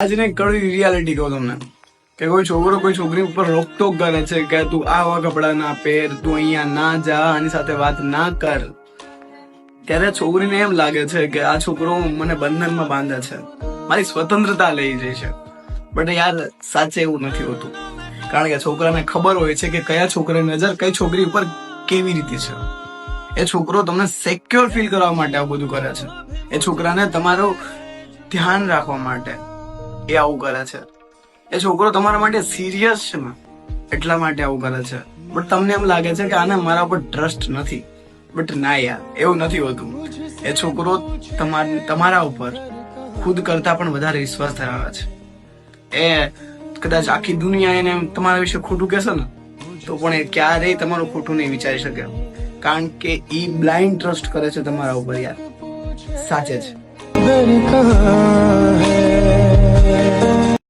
આજને કડવી રિયાલિટી કહું તમને કે કોઈ છોકરો કોઈ છોકરી ઉપર રોકટોક કરે છે કે તું આવા કપડા ના પહેર, તું અહીંયા ના જા, આની સાથે વાત ના કર, ત્યારે છોકરીને એમ લાગે છે કે આ છોકરો મને બંધનમાં બાંધે છે, મારી સ્વતંત્રતા લઈ જાય છે. બટ યાર સાચે એવું નથી હોતું, કારણ કે છોકરાને ખબર હોય છે કે કયા છોકરાની નજર કઈ છોકરી ઉપર કેવી રીતે છે. એ છોકરો તમને સિક્યોર ફીલ કરવા માટે આવું બધું કરે છે. એ છોકરાને તમારું ધ્યાન રાખવા માટે એ આવું કરે છે. એ છોકરો તમારા માટે સિરિયસ છે ને એટલા માટે આવું કરે છે. બટ તમને એમ લાગે છે કે આને મારા ઉપર ટ્રસ્ટ નથી. બટ ના યાર, એવું નથી હોતું. એ છોકરો તમારા ઉપર ખુદ કરતા પણ વધારે વિશ્વાસ ધરાવે છે. એ કદાચ આખી દુનિયા એને તમારા વિશે ખોટું કહેશે ને તો પણ એ ક્યારેય તમારું ખોટું નહીં વિચારી શકે, કારણ કે એ બ્લાઇન્ડ ટ્રસ્ટ કરે છે તમારા ઉપર યાર. સાચે છે.